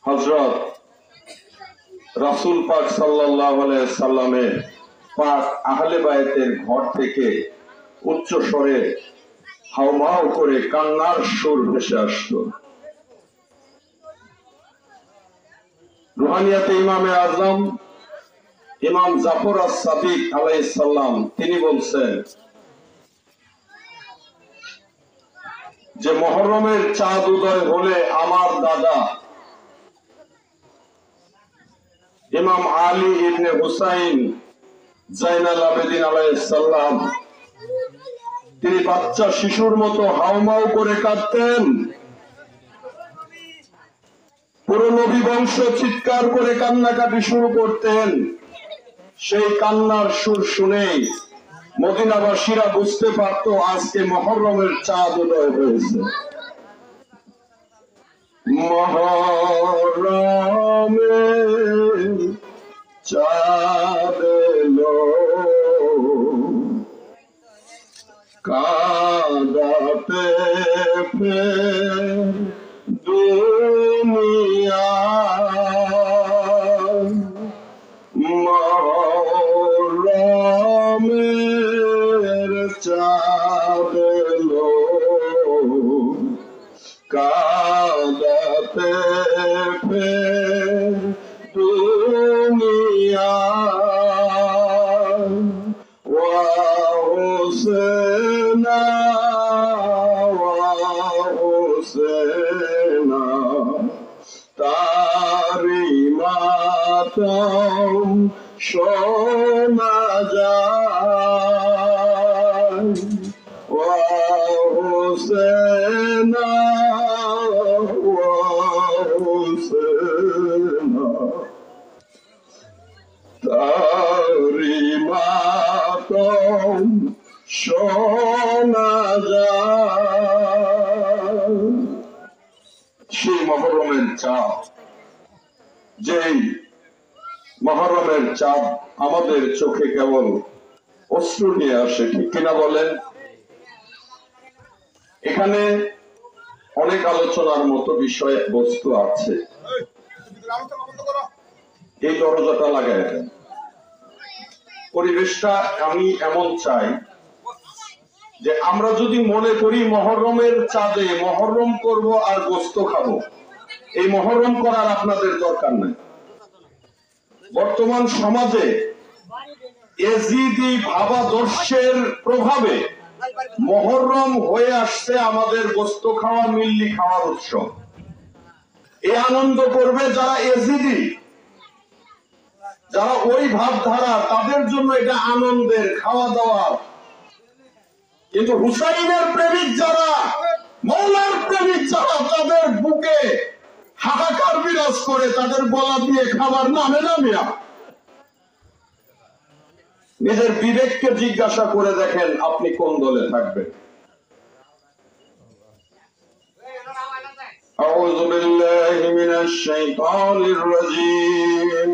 হযরত রাসূল পাক সাল্লাল্লাহু আলাইহি সাল্লামের পাক আহলে বায়তের ঘর থেকে উচ্চ স্বরে হাউমাউ করে কান্নার সুর ভেসে আসতো। রুহানিয়াতে ইমামে আজম ইমাম জাফর আস-সাদিক আলাইহিস সালাম তিনি বলছেন যে মুহররমের চাঁদ উদয় হলে আমার দাদা ইমাম আলী ইবনে হুসাইন জাইনাল আবেদিন আলাইহিস সালাম তিনি বাচ্চা শিশুর মতো হাউমাউ করে কাঁদতেন। পুরো নবী বংশ চিৎকার করে কান্নাকাটি শুরু করতেন। সেই কান্নার সুর শুনেই মদিনাবাসীরা বুঝতে পারত আজকে মুহররমের চাঁদ উদয় হয়েছে। মুহররমের চাঁদ এলো কাঁদাতে ফের দুনিয়া, মুহররমের চাঁদ এলো কাঁদাতে ফের দুনিয়া, ওয়া হুসেনা ওয়া হুসেনা তারি মাতম শোনা যায়, ওয়া হুসেনা ওয়া হুসেনা তারি মাতম শোনা যায়। সেই মুহররমের চাঁদ, যেই মুহররমের চাঁদ আমাদের চোখে কেবল অশ্রু নিয়ে আসে, ঠিক কিনা বলেন? এখানে অনেক আলোচনার মতো বিষয় বস্তু আছে। এই দরজাটা লাগাই দেন। পরিবেশটা আমি এমন চাই যে আমরা যদি মনে করি মুহররমের চাঁদে মুহররম করব আর গোশত খাবো, এই মুহররম করার আপনাদের দরকার নেই। বর্তমান সমাজে এজিদি ভাবাদর্শের প্রভাবে মুহররম হয়ে আসছে আমাদের গোশত খাওয়া, মিল্লি খাওয়ার উৎসব। এই আনন্দ করবে যারা এজিদি, যারা ওই ভাবধারা, তাদের জন্য এটা আনন্দের খাওয়া দাওয়া। কিন্তু হুসাইনের প্রেমিক যারা, মৌলার প্রেমিক যারা, তাদের বুকে হাহাকার বিরাজ করে, তাদের গলা দিয়ে খাবার নামে না মিয়া। নিজের বিবেককে জিজ্ঞাসা করে দেখেন আপনি কোন দলে থাকবেন। আউযু বিল্লাহি মিনাশ শাইতানির রাজীম।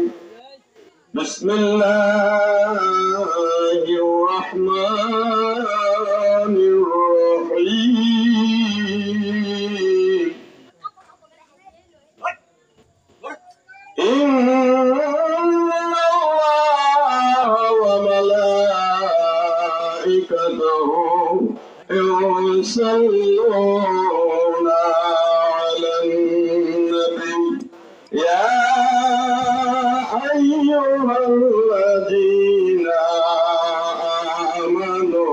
বিসমিল্লাহির রাহমানির রহিম। ইন্নাল্লাহা ওয়া মালাইকাতাহু ইউসাল্লুনা আলান নবী ইয়া আইয়ুহাল্লাযীনা আমানু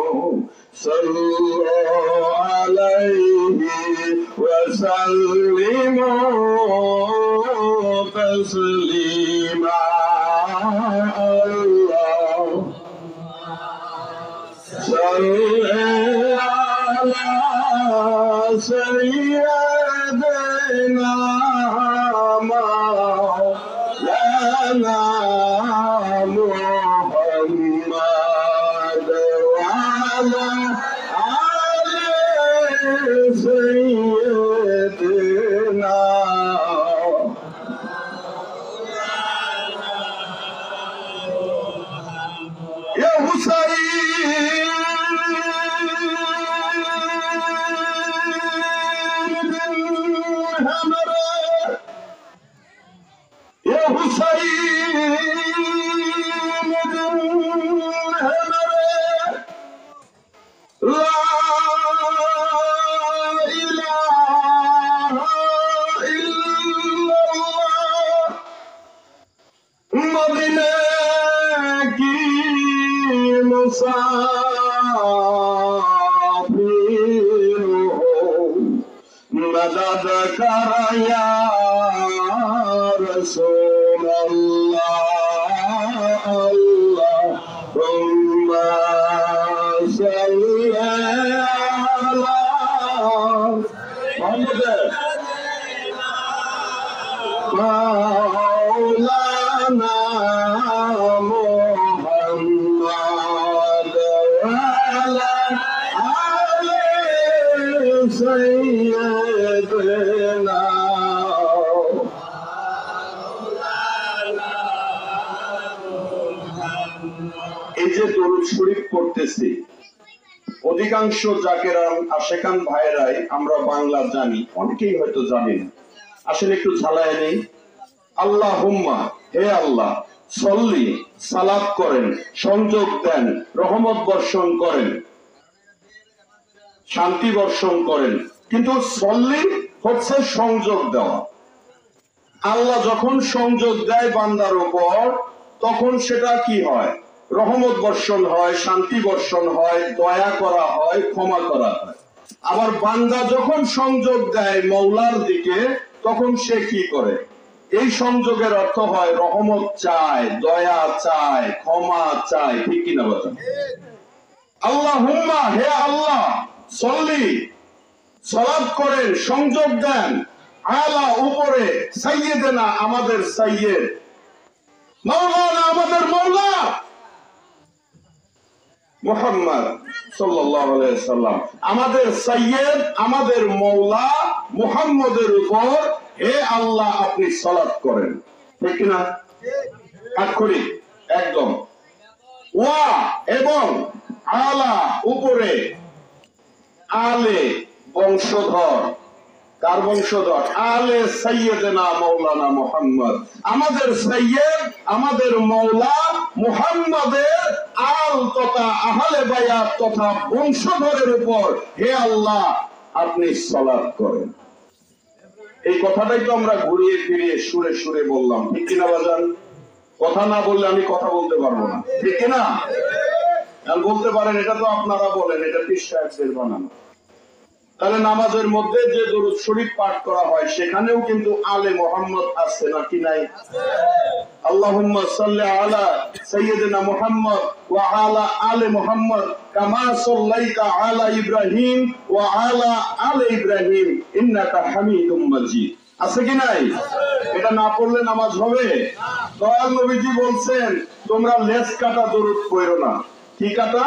সাল্লু আলাইহি ওয়া সাল্লিমু তাসলিমা। সাল্লি আলা সাইয়্যিদিনা মাওলানা মুহাম্মাদ ওয়া আলা আলি সাইয়্যিদিনা। ইয়া হুসাইন है मेरे ये हुसैन दिन है मेरे ला इलाहा इल्लल्लाह मदीने की मुसाफिर हो मदद कर या रसूल अल्लाह अल्लाहुम्मा सल्ली अला मोहम्मद मौलाना मुहम्मद वाला आले सैयदना এই যে দরুদ শরীফ পড়তেছি অধিকাংশ জাকেরান আশেকান ভাইরাই আমরা বাংলা জানি, অনেকেই হয়তো জানি না। আসলে একটু ঝালায় নেই। আল্লাহুম্মা হে আল্লাহ, সল্লি সালাত করেন, সংযোগ দেন, রহমত বর্ষণ করেন, শান্তি বর্ষণ করেন। কিন্তু সল্লি হচ্ছে সংযোগ দেওয়া। আল্লাহ যখন সংযোগ দেয় বান্দার উপর, তখন সেটা কি হয়? রহমত বর্ষণ হয়, শান্তি বর্ষণ হয়, দয়া করা হয়, ক্ষমা করা হয়। আবার বান্দা যখন সংযোগ দেয় মওলার দিকে, তখন সে কি করে? এই সংযোগের অর্থ হয় রহমত চায়, দয়া চায়, ক্ষমা চায়। ঠিক কিনা বলেন? আল্লাহুম্মা হে আল্লাহ, সল্লি সালাত করেন, সংযোগ দেন, আলা উপরে, সাইয়্যিদানা আমাদের সাইয়্যিদ, মাওলানা আমাদের মাওলা মুহাম্মদ সাল্লাল্লাহু আলাইহি ওয়াসাল্লাম, আমাদের সাইয়্যিদ, আমাদের মাওলা মুহাম্মদের উপর হে আল্লাহ আপনি সালাত করেন। ঠিক না? আক্ষরিক একদম। ওয়া এবং আলা উপরে, আলে বংশধর, কার বংশধর? আলে সাইয়্যিদনা মাওলানা মুহাম্মদ, আমাদের সাইয়্যিদ, আমাদের মাওলা মুহাম্মদের আল তথা আহলে বায়াত তথা বংশধরের উপর হে আল্লাহ আপনি সালাত করেন। এই কথাটাই তো আমরা ঘুরিয়ে ফিরিয়ে সুরে সুরে বললাম। ঠিক কিনা বাজান? কথা না বললে আমি কথা বলতে পারবো না। ঠিক কিনা? বলতে পারেন, এটা তো আপনারা বলেন, এটা পীর সাহেবদের বানানো। তাহলে নামাজের মধ্যে যে দরুদ শরীফ পাঠ করা হয় সেখানেও কিন্তু আলে মুহাম্মদ আছে নাকি নাই? আল্লাহুম্মা সাল্লি আলা সাইয়্যিদিনা মুহাম্মদ ওয়া আলা আলি মুহাম্মদ কামা সাল্লাইতা আলা ইব্রাহিম ওয়া আলা আলি ইব্রাহিম ইন্নাকা হামিদুম মাজিদ। আছে কি নাই? এটা না পড়লে নামাজ হবে? দয়াল নবীজি বলছেন তোমরা লেস কাটা দরুদ পড়ো না। কি কাটা?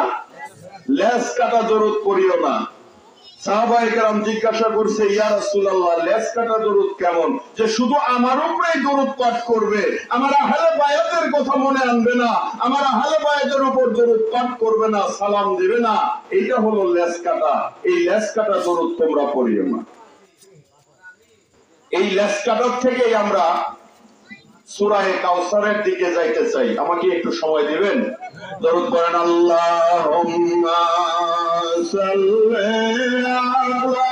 লেস কাটা দরুদ পড়িও না। সাহাবায়ে কেরাম জিজ্ঞাসা করছে, ইয়া রাসূলুল্লাহ, লেস কাটা দরুদ কেমন? যে শুধু আমার উপরেই দরুদ পাঠ করবে, আমার আহলে বায়াতের কথা মনে আনবে না, আমার আহলে বায়াতের উপর দরুদ পাঠ করবে না, সালাম দিবে না। এইটা হলো লেস কাটা। এই লেস কাটা দরুদ তোমরা পড়িও না। এই লেস কাটার থেকেই আমরা সূরা কাউসারের দিকে যাইতে চাই। আমাকে একটু সময় দিবেন? দরুদ পড়েন, আল্লাহুম্মা সাল্লি আলা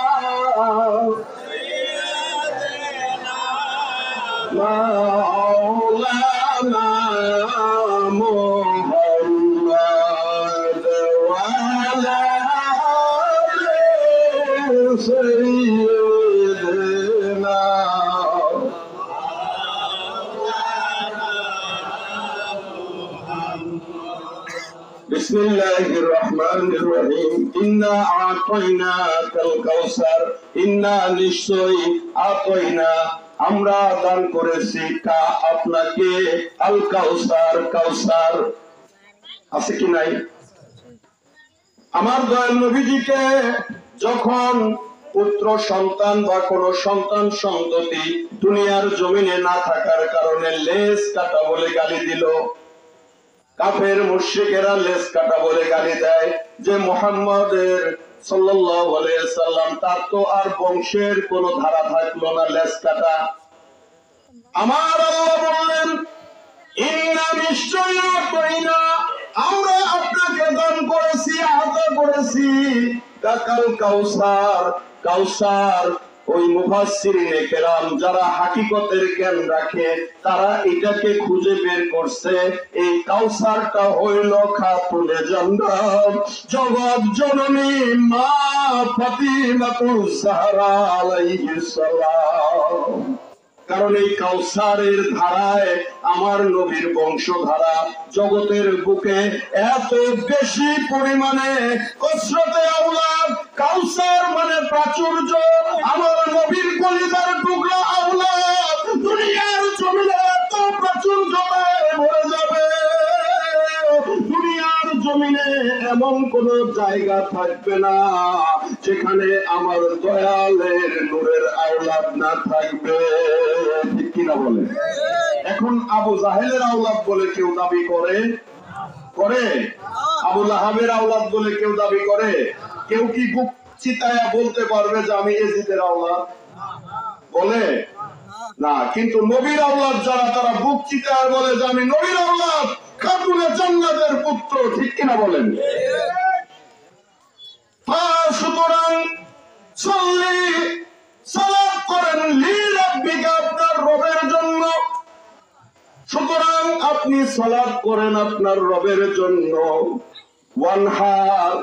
মাওলানা মুহাম্মদ ওয়া আলা আলি সাইয়্যিদিনা বিসমিল্লাহির রহমানির রহিম। ইন্না আতাইনাকাল কাউসার, ইন্না নিশ্চয়ই আতাইনা আমরা দান করেছি কা আপনাকে আল কাউসার, কাউসার। আছে কি নাই? আমার দয়াল নবীজিকে যখন পুত্র সন্তান বা কোন সন্তান সন্ততি দুনিয়ার জমিনে না থাকার কারণে লেজ কাটা বলে গালি দিল, কাফের মুশরিকেরা লেজ কাটা বলে গালি দেয় যে মুহাম্মাদের সাল্লাল্লাহু আলাইহি সাল্লাম, তার তো আর বংশের কোন ধারা থাকলো না, লেজ কাটা। আমার আল্লাহ বললেন, ইন্না নিশ্চয়ই কইনা আমরা আপনাকে দান করেছি, আতা করেছি কাকাল কাউসার। কাউসার ওই মুফাসসিরিনে কেরাম যারা হাকিকতের জ্ঞান রাখে তারা এটাকে খুঁজে বের করছে, এই কাউসারটা হইল খাতুনে জান্নাত, জগৎ জননী মা ফাতিমাতুজ জাহরা আলাইহিস সালাম। কারণ এই কাউসারের ধারায় আমার নবীর বংশধারা জগতের বুকে এত বেশি পরিমাণে কসরতে আওলাদ। কাউসার মানে প্রাচুর্য, আমার নবীর কলিজার টুকরা আওলাদ দুনিয়ার জমিনে এত প্রাচুর্যতায় ভরে যাবে, দুনিয়ার জমিনে এমন কোন জায়গা থাকবে না যেখানে আমার দয়ালের নূরের আওলাদ না থাকবে। ঠিক কিনা বলে? এখন আবু জাহেলের আওলাদ বলে কেউ দাবি করে? আবু লাহাবের আওলাদ বলে কেউ দাবি করে? কেউ কি বুক চিতায়া বলতে পারবে যে আমি এজিদের আওলাদ? বলে না। কিন্তু নবীর আওলাদ যারা, তারা বুক চিতায়া বলে যে আমি নবীর আওলাদ, খাতুনে জান্নাতের পুত্র। ঠিক কিনা বলেন? সুতরাং সাল্লি সালাত করেন লিরাব্বিকা, আপনার রবের জন্য। সুতরাং আপনি সালাত করেন আপনার রবের জন্য, ওয়ানহার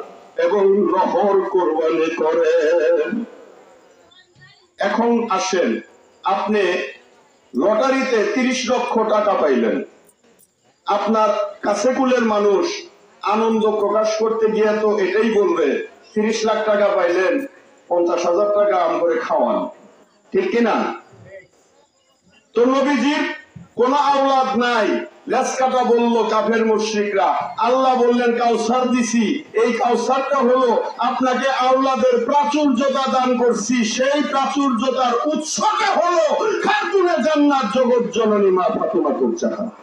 এবং নহর কুরবানি করেন। এখন আসেন, আপনি লটারিতে 30 লক্ষ টাকা পাইলেন, আপনার কাছে কুলের মানুষ আনন্দ প্রকাশ করতে গিয়ে তো এটাই বলবে 30 লাখ টাকা পাইলেন, 50,000 টাকা আম করে খাওয়ান। ঠিক কিনা? তো নবীজির কোন আওলাদ নাই, লেজ কাটা বললো কাফের মুশরিকরা। আল্লাহ বললেন কাউসার দিছি, এই কাউসারটা হলো আপনাকে আওলাদের প্রাচুর্যতা দান করছি, সেই প্রাচুর্যতার উৎসটা হলো খাতুনে জান্নাত জগৎ জননী মা ফাতিমাতুজ জাহরা।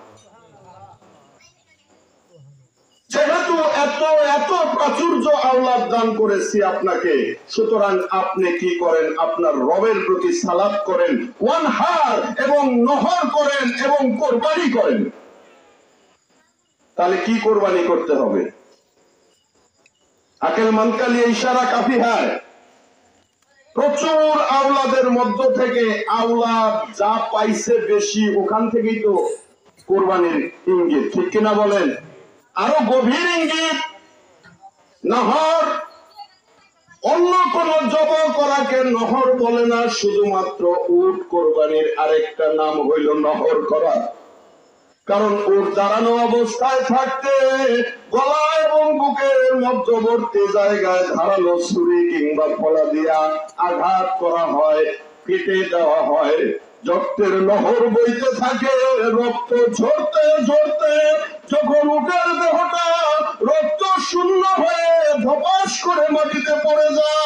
যেহেতু এত এত প্রাচুর্য আওলাদ দান করেছি আপনাকে, সুতরাং আপনি কি করেন? আপনার রবের প্রতি সালাত করেন, ওয়ানহার এবং নহর করেন এবং কোরবানি করেন। তাহলে কি কোরবানি করতে হবে? আকেল মানকালি ইশারা কাফি হয়। প্রচুর আওলাদের মধ্য থেকে আওলাদ যা পাইছে বেশি, ওখান থেকেই তো কোরবানির ইঙ্গিত। ঠিক কিনা বলেন? আরো গভীর ইঙ্গিত, নহর। অন্য কোন জব করাকে নহর বলে না, শুধুমাত্র উট কোরবানির আরেকটা নাম হইল নহর করা। কারণ উট দাঁড়ানো অবস্থায় থাকতে গলা এবং বুকের মধ্যবর্তী জায়গায় ধারালো ছুরি কিংবা ফলা দিয়া আঘাত করা হয়, কেটে দেওয়া হয়। রক্তের নহর বইতে থাকে, রক্ত ঝরতে ঝরতে যখন উটের দেহটা রক্ত শূন্য হয়ে ধপাস করে মাটিতে পড়ে যায়,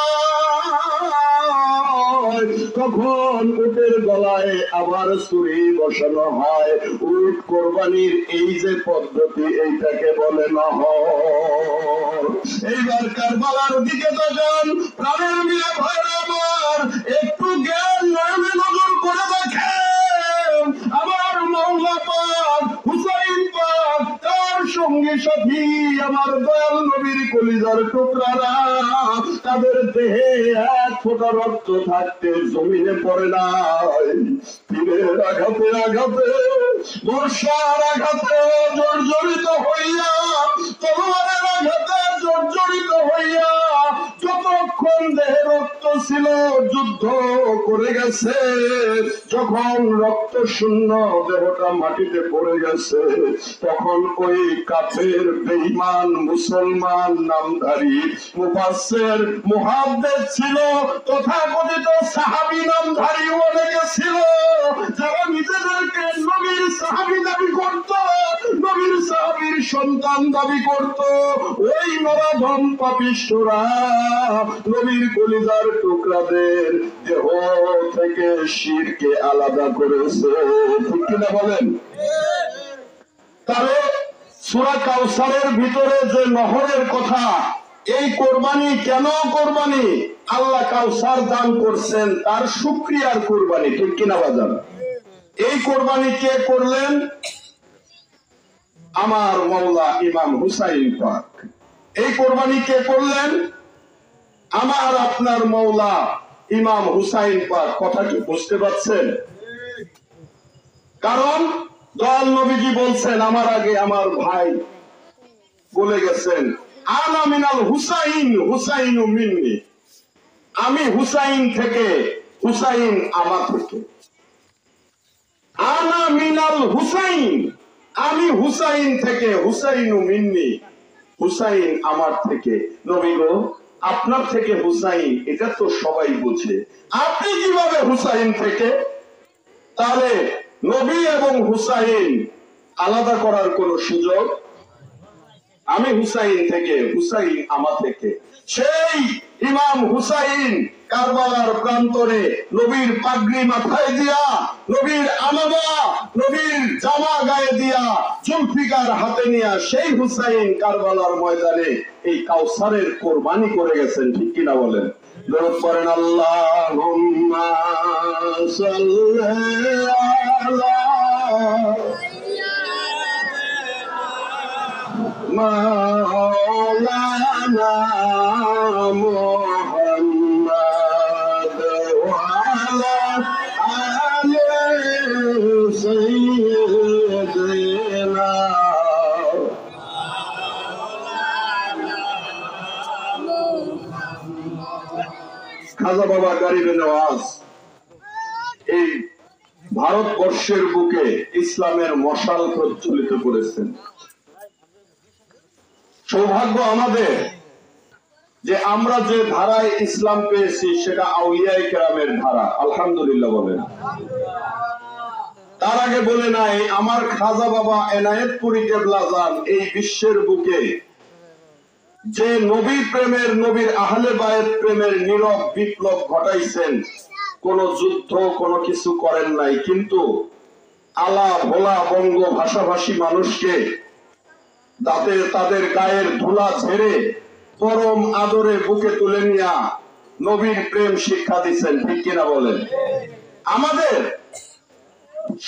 তখন উটের গলায় আবার ছুরি বসানো হয়। উট কোরবানির এই যে পদ্ধতি, এইটাকে বলে নহর। এইবার কারবালার দিকে তাকান, প্রাণের মিলে ভাইরা আমার, একটু জ্ঞান নয়নে নজর করে দেখেন। আমার মাওলা পাক, হুসাইন পাক, তার সঙ্গী সাথী আমার দয়াল নবীর কলিজার টুকরারা, তাদের দেহে এক ফোঁটা রক্ত থাকতে জমিনে পড়ে নাই। তীরের আঘাতে আঘাতে, বর্ষার আঘাতে জর্জরিত হইয়া, তলোয়ারের আঘাতে জর্জরিত হইয়া যতক্ষণ দেহে রক্ত ছিল যুদ্ধ করে গেছে। যখন রক্ত শূন্য দেহটা মাটিতে পড়ে গেছে, তখন ওই কাফের বেঈমান মুসলমান নামধারী মুফাসসির মুহাদ্দিস ছিল, তথাকথিত সাহাবী নামধারী অনেকে ছিল, যারা নিজেদেরকে নবীর সাহাবী দাবি করত, নবীর সাহাবীর সন্তান দাবি করত। ওই নরাধম পাপিষ্ঠরা নবীর কলিজার টুকরাদের দেহ থেকে শিরকে আলাদা করেছে। ঠিক কিনা বলেন? তাহলে সূরা কাউসারের ভিতরে যে নহরের কথা, এই কোরবানি কেন কোরবানি? আল্লাহ কাউসার দান করছেন, তার শুকরিয়ার কোরবানি, ঠিক কিনা বাজান? এই কোরবানি কে করলেন? আমার মওলা ইমাম হুসাইন পাক। এই কোরবানি কে করলেন? আমার আপনার মওলা ইমাম হুসাইন পাক। কথা কি বুঝতে পারছেন? কারণ দয়াল নবীজি বলছেন, আমার আগে আমার ভাই বলে গেছেন, আনা মিনাল হুসাইন হুসাইনু মিন্নি, আমি হুসাইন থেকে, হুসাইন আমার থেকে। আনা মিনাল হুসাইন, আমি হুসাইন থেকে, হুসাইনু মিন্নি, হুসাইন আমার থেকে। নবী গো, আপনার থেকে হুসাইন, এটা তো সবাই বুঝে, আপনি কিভাবে হুসাইন থেকে? তাহলে নবী এবং হুসাইন আলাদা করার কোন সুযোগ? আমি হুসাইন থেকে, হুসাইন আমার থেকে। সেই ইমাম হুসাইন কারবালার প্রান্তরে নবীর পাগড়ি মাথায় দিয়া, নবীর আমামা, নবীর জামা গায়ে দিয়া, জুলফিকার হাতে নিয়া সেই হুসাইন কারবালার ময়দানে এই কাউসারের কোরবানি করে গেছেন, ঠিক কিনা বলেন? দরুদ পড়েন, আল্লাহুম্মা সাল্লি আলা মাওলানা মুহাম্মদ ওয়া আলা আলি সাইয়্যিদিনা। খাজা বাবা গরিবে নওয়াজ এই ভারতবর্ষের বুকে ইসলামের মশাল প্রজ্বলিত করেছেন। সৌভাগ্য আমাদের যে আমরা যে ধারায় ইসলাম পেয়েছি সেটা আউলিয়ায়ে কেরামের ধারা, আলহামদুলিল্লাহ বলেন। তার আগে বলে নাই, আমার খাজা বাবা এনায়েতপুরী কেবলা যান এই বিশ্বের বুকে যে নবী প্রেমের, নবীর আহলে বায়েত প্রেমের নীরব বিপ্লব ঘটাইছেন, কোন যুদ্ধ কোন কিছু করেন নাই, কিন্তু আলা ভোলা বঙ্গ ভাষাভাষী মানুষকে তাদের গায়ের ধুলা ঝেড়ে পরম আদরে বুকে তুলে নিয়া নবীর প্রেম শিক্ষা দিচ্ছেন, ঠিক কিনা বলেন? আমাদের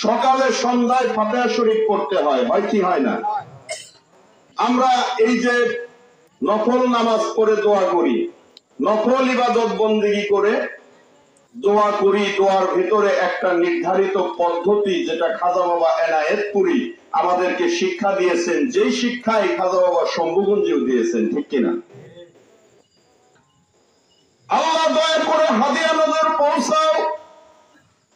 সকালে সন্ধ্যায় ফাতিহা শরীফ পড়তে হয়, হয় কি হয় না? আমরা এই যে নফল নামাজ পড়ে দোয়া করি, নফল ইবাদত বন্দেগী করে দোয়া করি, দোয়ার ভিতরে একটা নির্ধারিত পদ্ধতি যেটা খাজা বাবা এনায়েতপুরী আমাদেরকে শিক্ষা দিয়েছেন, যেই শিক্ষায় খাজা বাবা শম্ভুগঞ্জেও দিয়েছেন, ঠিক কিনা? আল্লাহ দয়া করে হাদিয়া নজর পৌঁছাও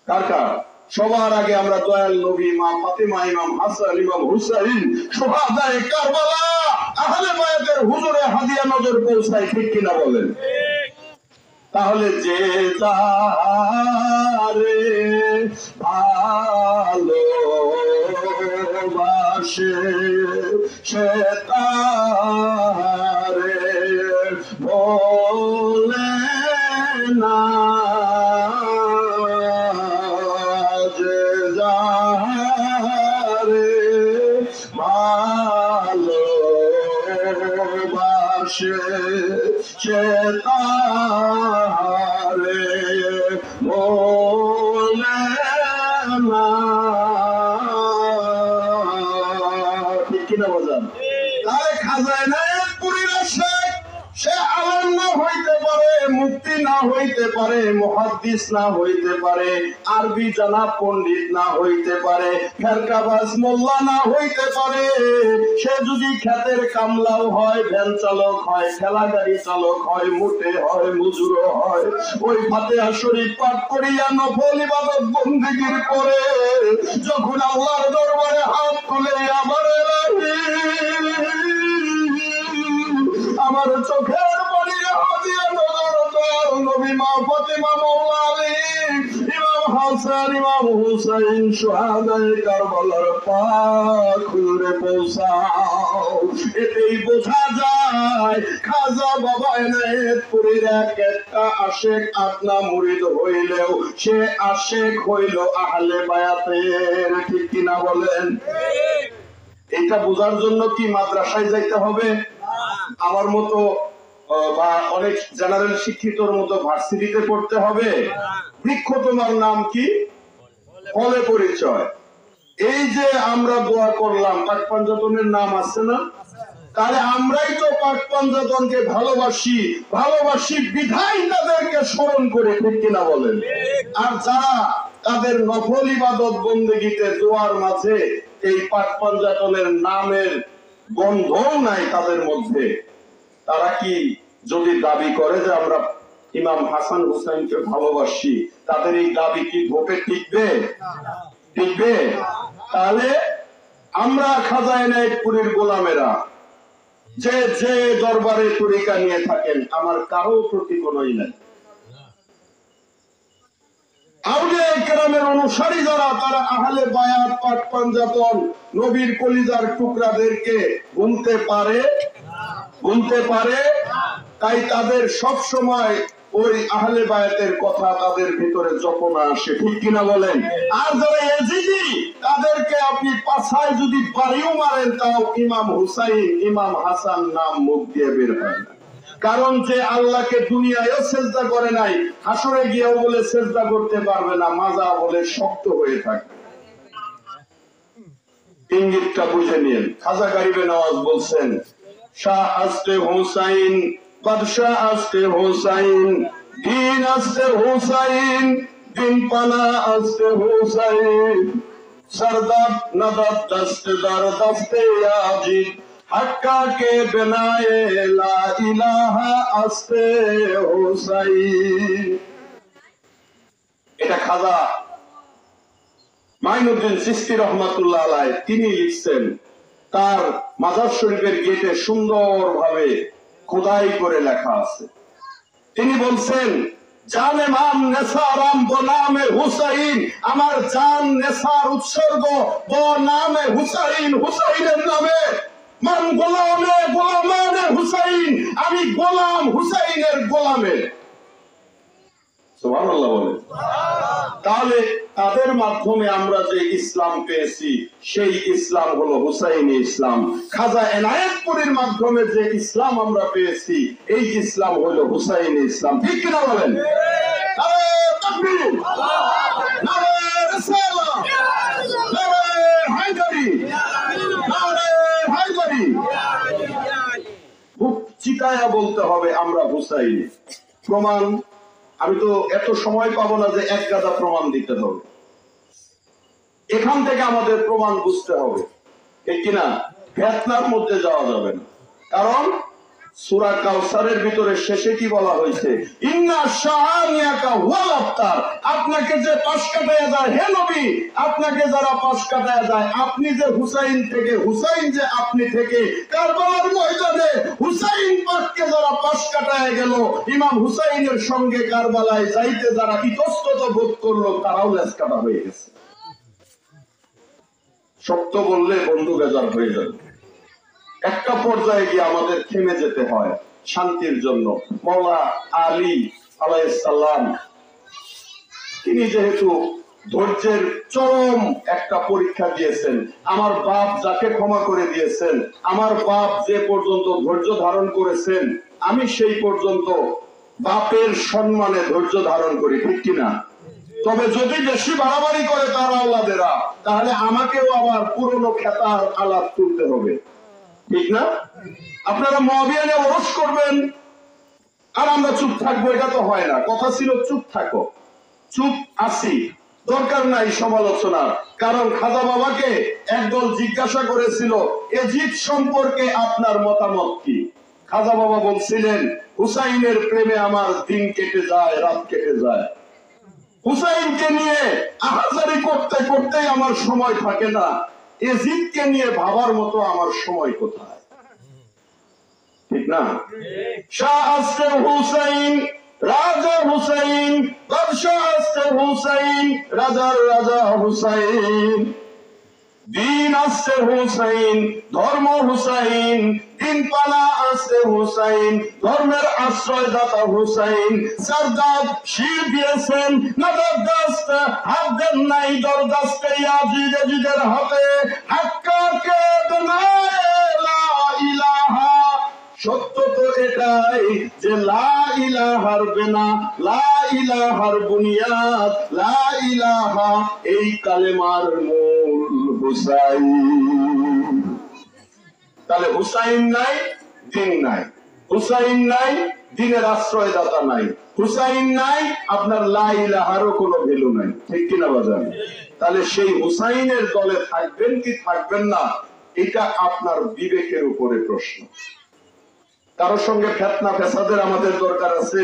কার কার? সবার আগে আমরা দয়াল নবী, মা ফাতেমা, ইমাম হাসান, ইমাম হুসাইন, শুহাদায়ে কারবালা, আহলে বায়াতের হুজুরে হাদিয়া নজর পৌঁছাই, ঠিক কিনা বলেন? তাহলে যে যারে ভালোবাসে সে তারে বলে না, যে যারে ভালোবাসে সে তারে বলে না, ঠিক কিনা বলেন? তাহলে খাজা এনায়েতপুরীর আশায় সে আলেম না হইতে পারে, মুফতি না হইতে পারে, মুহাদ্দিস না হইতে পারে, আরবি জানা পণ্ডিত না হইতে পারে, ফেরকাবাজ মোল্লা না হইতে পারে, সে যদি ক্ষেতের কামলাও হয়, ভ্যান চালক হয়, ঠেলা গাড়ি চালক হয়, মুটে হয়, মজুরও হয়, ওই ফাতিহা শরীফ পাঠ করিয়া নফল ইবাদত বন্দেগীর পরে যখন আল্লাহর দরবারে হাত তুলে আমার চোখের পানি হাদিয়া নজর দয়াল নবী, মা ফাতেমা, মাওলা আলী, ইমাম হাসান, ইমাম হুসাইন, শুহাদায়ে কারবালার পাক হুজুরে পৌঁছাও। এতেই বোঝা যায় খাজা বাবা এনায়েতপুরীর এক একটা আশেক আপনা মুরিদ হইলেও সে আশেক হইল আহলে বায়াতের, ঠিক কিনা বলেন? এটা বোঝার জন্য কি মাদ্রাসায় যাইতে হবে? আমার মতো বা অনেক জেনারেল শিক্ষিতর মতো ভার্সিটিতে পড়তে হবে? বৃক্ষ তোমার নাম কি? ফলে পরিচয়। এই যে আমরা দোয়া করলাম, পাক পাঞ্জাতনের নাম আছে না? তাহলে আমরাই তো পাক পাঞ্জাতনকে ভালোবাসি, ভালোবাসি বিধায় তাদেরকে স্মরণ করে, ঠিক কিনা বলেন? আর যারা তাদের নফল ইবাদত বন্দেগীতে দোয়ার মাঝে এই পাক পাঞ্জাতনের নামের গন্ধও নাই তাদের মধ্যে, তারা কি যদি দাবি করে যে আমরা ইমাম হাসান হুসাইনকে ভালোবাসি, তাদের এই দাবি কি ভোটে টিকবে? টিকবে? তাহলে আমরা খাজা এনায়েতপুরীর গোলামেরা যে যে দরবারে তরিকা নিয়ে থাকেন, আমার কারো প্রতি কোনই নাই। আউলিয়া কেরামের অনুসারী যারা, তারা আহলে বায়াত, পাক পাঞ্জাতন, নবীর কলিজার টুকরাদেরকে গুনতে পারে? গুনতে পারে? তাই তাদের সব সময় ওই আহলে বায়াতের কথা তাদের ভিতরে জপনা আসে, ঠিক কিনা বলেন? আর যারা এজিদি, তাদেরকে আপনি পাছায় যদি বাড়িও মারেন, তাও ইমাম হুসাইন, ইমাম হাসান নাম মুখ দিয়ে বের হয় না। কারণ যে আল্লাহকে দুনিয়ায়ও সেজদা করে নাই, হাসরে গিয়েও বলে সেজদা করতে পারবে না, মাজা বলে শক্ত হয়ে থাকবে। ইঙ্গিতটা বুঝে নিন। খাজা গরিবে নওয়াজ বলছেন, শাহ আস্তে হুসাইন, বাদশাহ আস্তে হুসাইন, দিন আস্তে হুসাইন, দিন পানা আস্তে হুসাইন, सरदार नदर दस्तदार दस्ते आजिद हक्का के बनाए ला इलाहा आस्ते हुसैन। এটা খাজা মাইনুদ্দিন চিশতি রহমাতুল্লাহ আলাইহি তিনি লিখছেন, তার মাজার শরীফের গেটে সুন্দরভাবে খোদাই করে লেখা আছে। তিনি বলছেন, জান ইমাম নেসারাম বনামে হুসাইন, আমার জান নেসার উৎসর্গ বনামে হুসাইন, হুসাইনের নামে। মান গোলামে গোলামানে হুসাইন, আমি গোলাম হুসাইনের গোলামে। সুবহানাল্লাহ বলেন। তাহলে তাদের মাধ্যমে আমরা যে ইসলাম পেয়েছি, সেই ইসলাম হলো হুসাইনি ইসলাম। খাজা এনায়েতপুরীর মাধ্যমে যে ইসলাম আমরা পেয়েছি, এই ইসলাম হলো হুসাইনি ইসলাম, ঠিক কিনা বলেন? নারে তাকবীর, নারে রিসালাত, নারে হায়দারি, নারে হায়দারি। খুব চিতায়া বলতে হবে আমরা হুসাইনি। প্রমাণ আমি তো এত সময় পাবো না যে এক গাদা প্রমাণ দিতে হবে। এখান থেকে আমাদের প্রমাণ বুঝতে হবে, ঠিক কিনা? ফেতনার মধ্যে যাওয়া যাবে না। কারণ সূরা কাউসারের ভিতরে শেষে কি বলা হয়েছে? ইন্না শাআনিয়াকা ওয়াল আফতার, আপনাকে যে পাশ কাটায়া যায়, হে নবী, আপনাকে যারা পাশ কাটায়া যায়, আপনি যে হুসাইন থেকে, হুসাইন যে আপনি থেকে, কারবালার ময়দানে হুসাইন পাককে যারা পাশ কাটায়া গেল, ইমাম হুসাইনের সঙ্গে কারবালায় যাইতে যারা ইতস্তত বোধ করলো, তারাও লেজ কাটা হয়ে গেছে। সত্য বললে বন্ধু বেজার হয়ে যাবে। একটা পর্যায়ে গিয়ে আমাদের থেমে যেতে হয় শান্তির জন্য। মাওলা আলী আলাইহিস সালাম তিনি যেহেতু ধৈর্যের চরম একটা পরীক্ষা দিয়েছেন, আমার বাপ যাকে ক্ষমা করে দিয়েছেন, আমার বাপ যে পর্যন্ত ধৈর্য ধারণ করেছেন, আমি সেই পর্যন্ত বাপের সম্মানে ধৈর্য ধারণ করি, ঠিক কিনা? তবে যদি বেশি বাড়াবাড়ি করে তার আওলাদেরা, তাহলে আমাকেও আবার পুরনো খেতার আলাপ তুলতে হবে, ঠিক না? আপনারা মুয়াবিয়ানে ওরস করবেন আর আমরা চুপ থাকবো, এটা তো হয় না। কথা ছিল চুপ থাকো, চুপ আসি, দরকার নাই সমালোচনার। কারণ খাজা বাবাকে একদল জিজ্ঞাসা করেছিল, এজিদ সম্পর্কে আপনার মতামত কি? খাজা বাবা বলছিলেন, হুসাইনের প্রেমে আমার দিন কেটে যায়, রাত কেটে যায়। হুসাইনকে নিয়ে আহাজারি করতে করতে আমার সময় থাকে না, এজিদকে নিয়ে ভাবার মতো আমার সময় কোথায়, ঠিক না? শাহ আস্তে হুসাইন, রাজা হুসাইন, বাদশাহ আস্তে হুসাইন, রাজার রাজা হুসাইন, দিন আসছে হুসাইন, ধর্ম হুসাইন, দিন পালা আসছে হুসাইন, ধর্মের আশ্রয়দাতা হুসাইন। সরদার শির দিয়েছেন নদর দস্ত, হাত দেন নাই দরদস্তে ইয়াজিদ, এজিদের হাতে হাক্কাকে বানায়ে লা ইলাহা, সত্য তো এটাই যে লা ইলাহার বেনা, লা ইলাহার বুনিয়াদ, লা ইলাহা এই কালেমার মূল হুসাইন। তাহলে হুসাইন নাই, দিন নাই। হুসাইন নাই, দিনের আশ্রয়দাতা নাই। হুসাইন নাই, আপনার লা ইলাহারও কোনো ভ্যালু নাই। ঠিক কিনা বাজান? তাহলে সেই হুসাইনের দলে থাকবেন কি থাকবেন না, এটা আপনার বিবেকের উপরে প্রশ্ন। কারোর সঙ্গে ফেতনা ফেসাদের আমাদের দরকার আছে?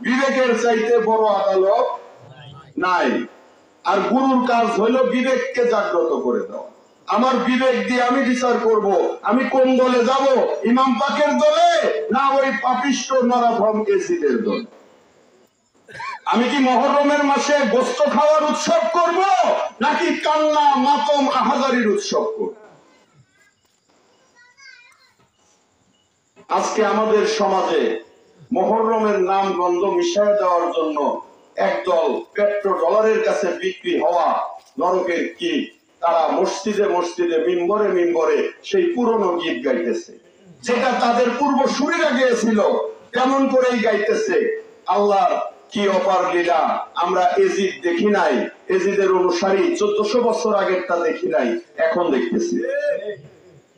বিবেকের চাইতে বড় আদালত নাই। আর গুরুর কাজ হইল বিবেককে জাগ্রত করে দেওয়া। আমার বিবেক দিয়ে আমি বিচার করব, আমি কোন দলে যাব, ইমাম পাকের দলে না ওই পাপিষ্ট নরাধম এসিদের দলে। আমি কি মুহররমের মাসে গোশত খাওয়ার উৎসব করব নাকি কান্না মাতম আহাজারির উৎসব করব? আজকে আমাদের সমাজে মুহররমের নাম গন্ধ মিশিয়ে দেওয়ার জন্য একদল পেট্রোডলারের কাছে বিক্রি হওয়া নরকের কীট, তারা মসজিদে মসজিদে মিম্বরে মিম্বরে সেই পুরনো গীত গাইতেছে, যেটা তাদের পূর্বসূরীরা গেয়েছিল তেমন করেই গাইতেছে। আল্লাহর কি অপার লীলা! আমরা এজিদ দেখি নাই, এজিদের অনুসারী 1400 বছর আগেরটা দেখি নাই, এখন দেখতেছি।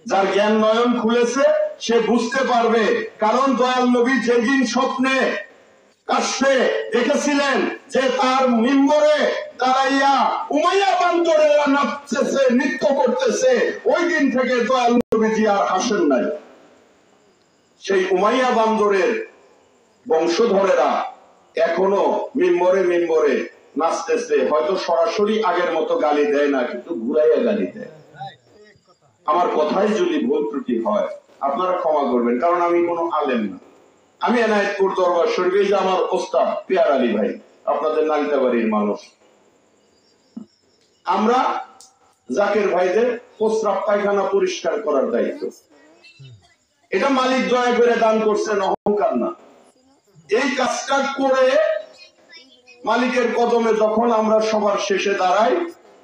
যার জ্ঞান নয়ন খুলেছে সে বুঝতে পারবে। কারণ দয়াল নবী যেদিন স্বপ্নে কাশফে দেখেছিলেন যে তার মিম্বরে দাঁড়াইয়া উমাইয়া বান্দরেরা নাচতেছে, নৃত্য করতেছে, ওই দিন থেকে দয়াল নবীজি আর হাসেন নাই। সেই উমাইয়া বান্দরের বংশধরেরা এখনো মিম্বরে মিম্বরে নাচতেছে। হয়তো সরাসরি আগের মতো গালি দেয় না, কিন্তু ঘুরাইয়া গালি দেয়। আমার কথাই যদি ভুল ত্রুটি হয় আপনারা ক্ষমা করবেন, কারণ আমি কোনো আলেম না। আমি এনায়েতপুর দরবার শরীফে যে আমার ওস্তাদ পিয়ার আলী ভাই, আপনাদের নালিতাবাড়ির মানুষ, আমরা জাকের ভাইদের প্রস্রাব পায়খানা পরিষ্কার করার দায়িত্ব। এটা মালিক দয়া করে দান করছেন, অহংকার না। এই কাজটা করে মালিকের কদমে যখন আমরা সবার শেষে দাঁড়াই,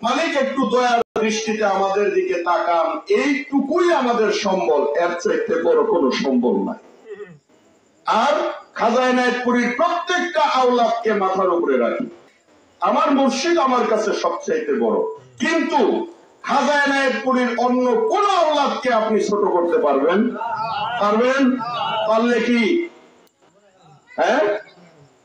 মালিক একটু দয়ার দৃষ্টিতে আমাদের দিকে তাকান, এইটুকুই আমাদের সম্বল, এর চাইতে বড় কোনো সম্বল নাই। আর খাজা এনায়েতপুরীর প্রত্যেকটা আওলাদকে মাথার উপরে রাখি। আমার মুর্শিদ আমার কাছে সবচাইতে বড়, কিন্তু খাজা এনায়েতপুরীর অন্য কোন আওলাদকে আপনি ছোট করতে পারবেন? পারবেন? পারলে কি হ্যাঁ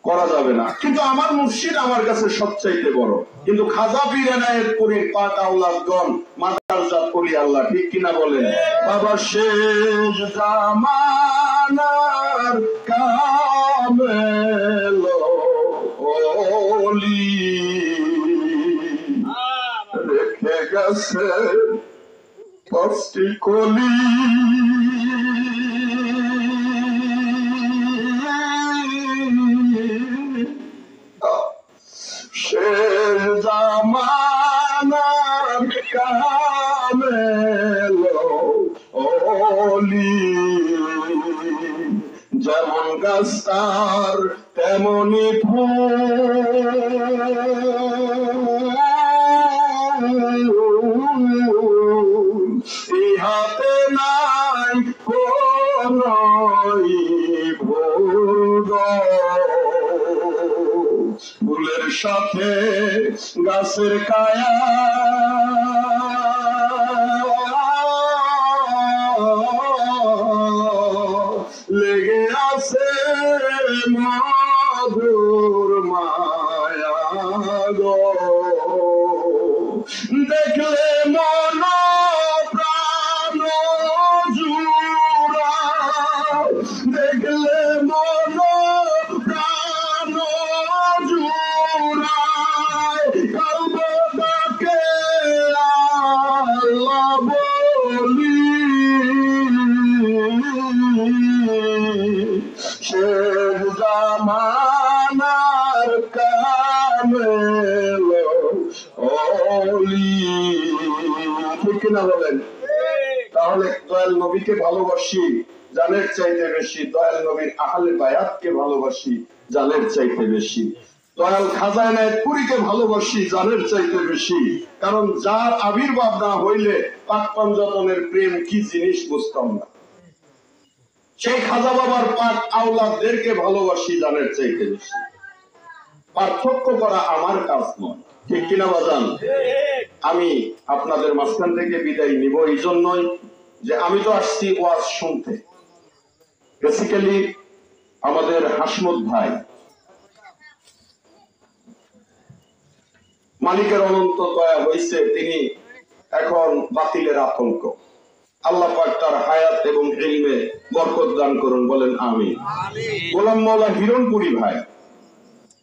করা যাবে না। কিন্তু আমার মুর্শিদ আমার কাছে সবচাইতে বড়। কিন্তু খাজা পীর এনায়েতপুরীর পাক আওলাদগণ মাদারজাত ওলি আল্লাহ। ঠিক কিনা বলেন? বাবা শেষ জামানার কামেল ওলি রেখে গেছে 5টি কলি। শেষ জামানার কামেল ওলি, যেমন গাছ তার তেমনি ফুল, ইহাতে নাই কোন ভুল। ফুলের সাথে গাছের কায়া লেগে আছে মধুর মায়া গো, দেখলে মন প্রাণ জুড়া, দেখলে মন প্রাণ জুড়ায়, কালবাকে আল্লাহ বলি। শেষ জামানার কামেল ওলি। ঠিক কিনা বলেন? তাহলে দয়াল নবীকে ভালোবাসি জানের চাইতে বেশি, দয়াল নবীর আহলে বায়াতকে ভালোবাসি জানের চাইতে বেশি, দয়াল খাজা এনায়েতপুরীকে ভালোবাসি জানের চাইতে বেশি। কারণ যার আবির্ভাব না হইলে পাক পঞ্জতনের প্রেম কি জিনিস বুঝতাম না। সেই খাজা বাবার পাক আওলাদদেরকে ভালোবাসি জানের চাইতে বেশি। পার্থক্য করা আমার কাজ নয়, ঠিক কিনা বাজান? আমি আপনাদের মাঝখান থেকে বিদায় নিব এই জন্যই যে আমি তো আসছি ওয়াজ শুনতে। বেসিক্যালি আমাদের হাসমত ভাই মালিকের অনন্ত দয়া হয়েছে, তিনি এখন বাতিলের আতঙ্ক। আল্লাহ পাক তার হায়াত এবং ইলমে বরকত দান করুন, বলেন আমিন। গোলাম মাওলা হিরণপুরি ভাই,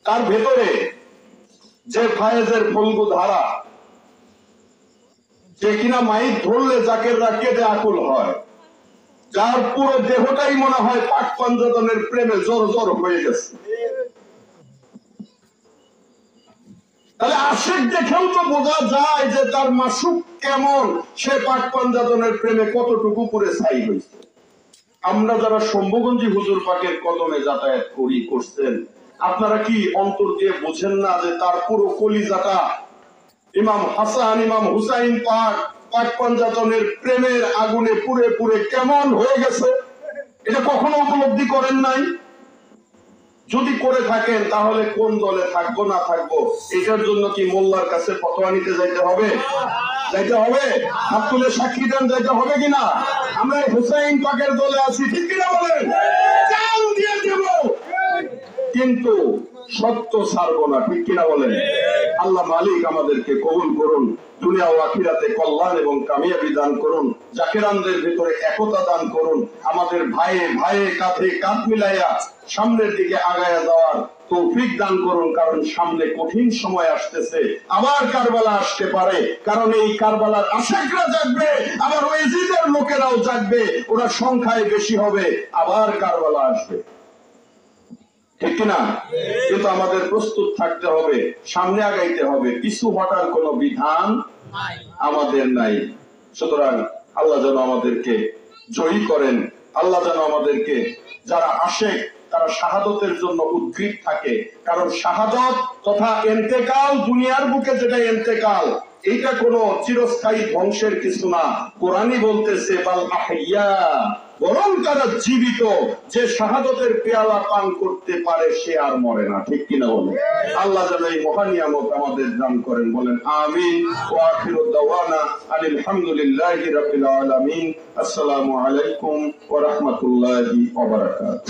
তার ভেতরে যে ফায়েজের ফলগু ধারা, যে কিনা মাইক ধরলে জাকেররা কেঁদে আকুল হয়, যার পুরো দেহটাই মনে হয় পাক পাঞ্জাতনের প্রেমে জোর জোর হয়ে গেছে। তাহলে আশিক দেখেও তো বোঝা যায় যে তার মাসুক কেমন, সে পাক পাঞ্জাতনের প্রেমে কতটুকু পুরে ছাই হয়েছে। আমরা যারা শম্ভুগঞ্জি হুজুর পাকের কদমে যাতায়াত করছেন, আপনারা কি অন্তর দিয়ে বোঝেন না যে তার পুরো কলিজাটা ইমাম হাসান ইমাম হুসাইন পাক পাক পাঞ্জাতনের প্রেমের আগুনে পুড়ে পুড়ে কেমন হয়ে গেছে? এটা কখনো উপলব্ধি করেন নাই? যদি করে থাকেন তাহলে কোন দলে থাকবো না থাকবো এটার জন্য কি মোল্লার কাছে ফতোয়া নিতে যাইতে হবে? যাইতে হবে? হাত তুলে সাক্ষী দেন, যাইতে হবে কিনা? আমরা হুসাইন পাকের দলে আছি, ঠিক কিনা বলেন? জান দিয়ে দেব, কিন্তু সত্য ছাড়বো না, ঠিক কিনা বলেন? আল্লাহ মালিক আমাদেরকে কবুল করুন, দুনিয়া ও আখিরাতে কল্যাণ এবং কামিয়াবি দান করুন, জাকেরানদের ভিতরে একতা দান করুন, আমাদের ভাইয়ে ভাইয়ে কাঁধে কাঁধ মিলাইয়া সামনের দিকে আগায়া যাওয়ার তৌফিক দান করুন। কারণ সামনে কঠিন সময় আসতেছে, আবার কারবালা আসতে পারে। কারণ এই কারবালার আশিকরা জাগবে, আবার ওয়াজিদের লোকেরাও জাগবে, ওরা সংখ্যায় বেশি হবে, আবার কারবালা আসবে, ঠিক কিনা? কিন্তু আমাদের প্রস্তুত থাকতে হবে, সামনে আগাইতে হবে, পিছু হটার কোনো বিধান আমাদের নাই। সুতরাং আল্লাহ যেন আমাদেরকে জয়ী করেন, আল্লাহ যেন আমাদেরকে, যারা আশেক তারা শাহাদতের জন্য উদ্গ্রীব থাকে। কারণ শাহাদত তথা ইন্তেকাল, দুনিয়ার বুকে যেটা ইন্তেকাল, এইটা কোনো চিরস্থায়ী ধ্বংসের কিছু না। কোরআনই বলতেছে বাল আহইয়া, বরং তারা জীবিত। যে শাহাদতের পেয়ালা পান করতে পারে সে আর মরে না, ঠিক কিনা বলেন? আল্লাহ যেন এই মহান নিয়ামত আমাদের দান করেন, বলেন আমিন। ওয়া আখিরু দাওয়ানা আলহামদুলিল্লাহি রাব্বিল আলামিন। আসসালামু আলাইকুম ওয়া রাহমাতুল্লাহি ওয়া বারাকাতুহু।